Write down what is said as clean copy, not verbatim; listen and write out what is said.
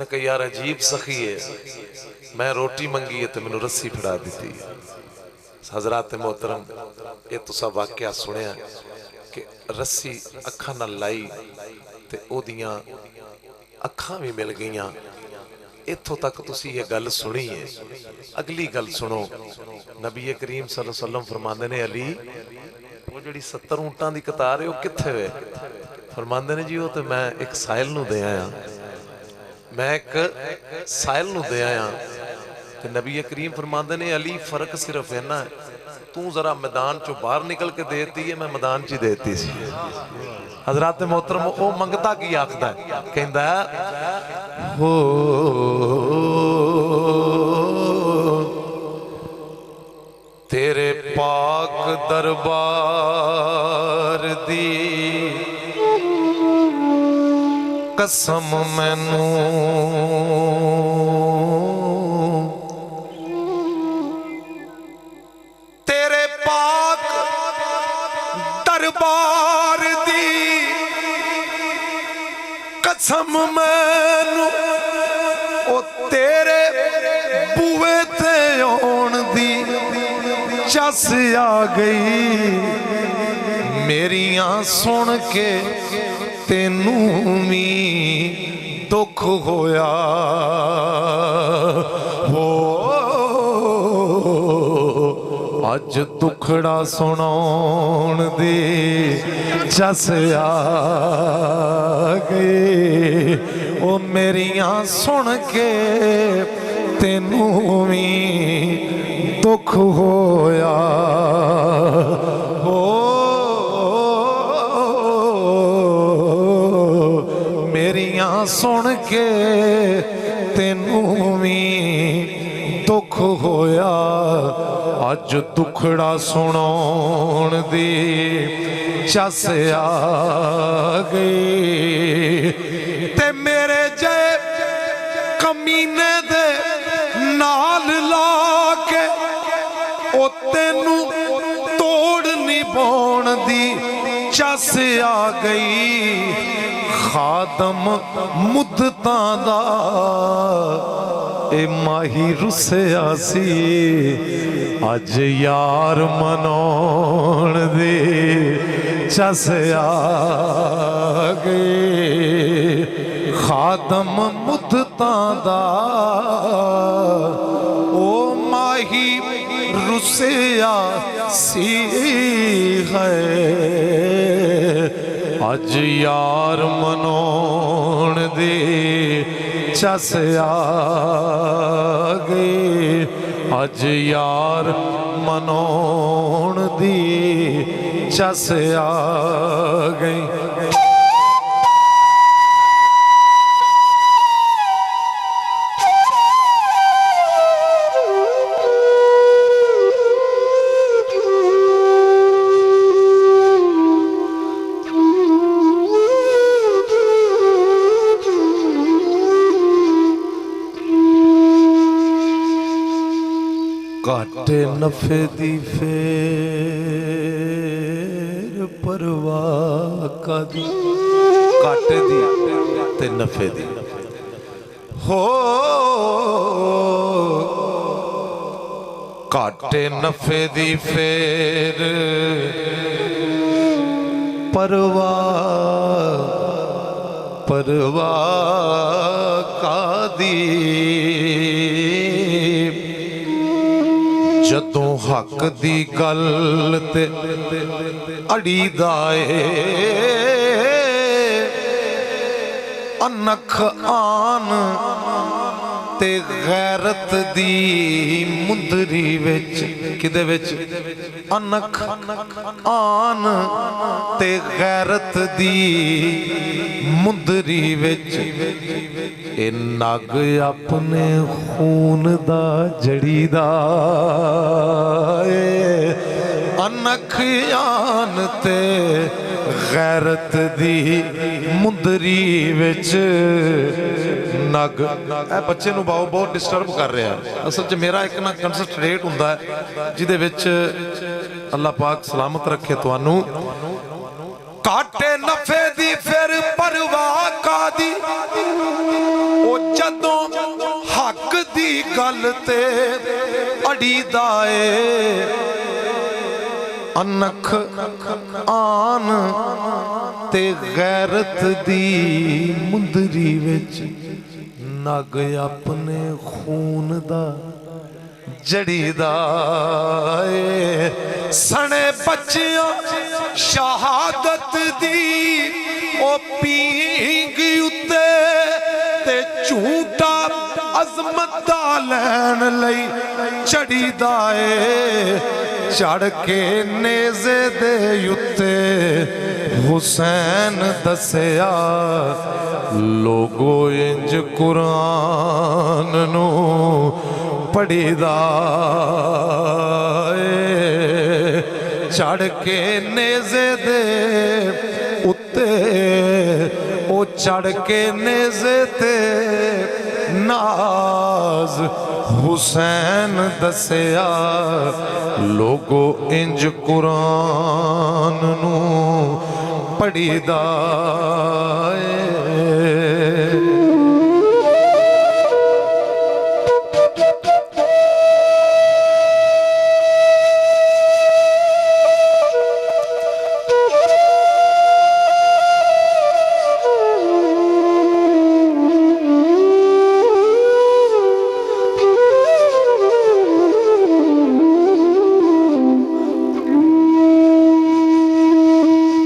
कि यार अजीब सखी है, मैं रोटी मंगी है तो मैनू रस्सी फड़ा दी। हजरात मोहतरम ये तुसा वाकया सुनिया कि रस्सी अखा नाल लाई ते ओदियां अखा भी मिल गईयां। इत्थों तक तुसी ये गल सुनी है। अगली गल सुनो, नबी करीम सल्लल्लाहु अलैहि वसल्लम फरमांदे ने अली वो जिहड़ी 70 ऊंटां दी कतार है वो कित्थे वे? फरमांदे ने जी वो तो मैं एक साहिल नूं दे आया, मैं एक साहिल नूं दे आया। ते नबी करीम फरमांदे ने अली फर्क सिर्फ इन्ना है, तू जरा मैदान चो बाहर निकल के देती है, मैं मैदान च देती सी। हजरात मोहतरम वो मंगता की आखदा है, कहंदा हो तेरे पाक दरबार दी कसम मैनू तेरे पाक दरबार दी कसम मैनू ओ तेरे बूए ते आउण दी चस आ गई। मेरियां सुन के तेनू भी दुख होया हो, अज दुखड़ा सुनाउण दी चस आ गई। ओ मेरियां सुन के तेनू भी दुख होया हो, मेरियां सुन के तेनू भी दुख होया। अज दुखड़ा सुनाउण दी चस आ गई। ते मेरे जे कमीने दे नाल ला के ओ तेनू तोड़ निभाउण दी चस आ गई। खादम मुद्दतां दा ए माही रुसिया सी, अज यार मनाउण दी चस आ गई। खादम मुद्दतां दा ओ माही रुसिया सी है, अज यार मनाउण दी चस आ गई। अज यार मनाउण दी चस आ गई। काटे नफे दी फेर परवाह कादी, काटे दी ते नफे दी हो, काटे नफे दी फेर परवाह परवाह कादी। जदों हक दी गल ते अड़ी दाए अनख आन ते गैरत दी मुंदरी विच, किदे विच? अनख आन ते गैरत दी मुंदरी विच। ए नग अपने खून दा जड़ीदा अनख आन ते गैरत दी मुंदरी विच नग। बच्चे नूं बाओ बहुत डिस्टर्ब कर रहा है। असल च मेरा एक ना कंसंट्रेट हुंदा है जिहदे विच अल्लाह पाक सलामत रखे तुहानू। काटे नफे दी फिर परवाह कादी, ओ जद गल ते अड़ी दाए अनख आन ते गैरत दी मुंदरी विच नग अपने खून दा जड़ीदा सने बच्चियों शहादत दी ओ पींग उत्ते ते झूठा अजमत दा लैन लई चढ़ीदा चढ़ के नेज़े दे उत्ते हुसैन दसिया लोगो इंज कुरान नू पढ़ीदा चढ़ के नेज़े दे उत्ते ओ चढ़ के नेज़े ते नाज हुसैन दसिया लोगो इंज कुरान नू पढ़ीदा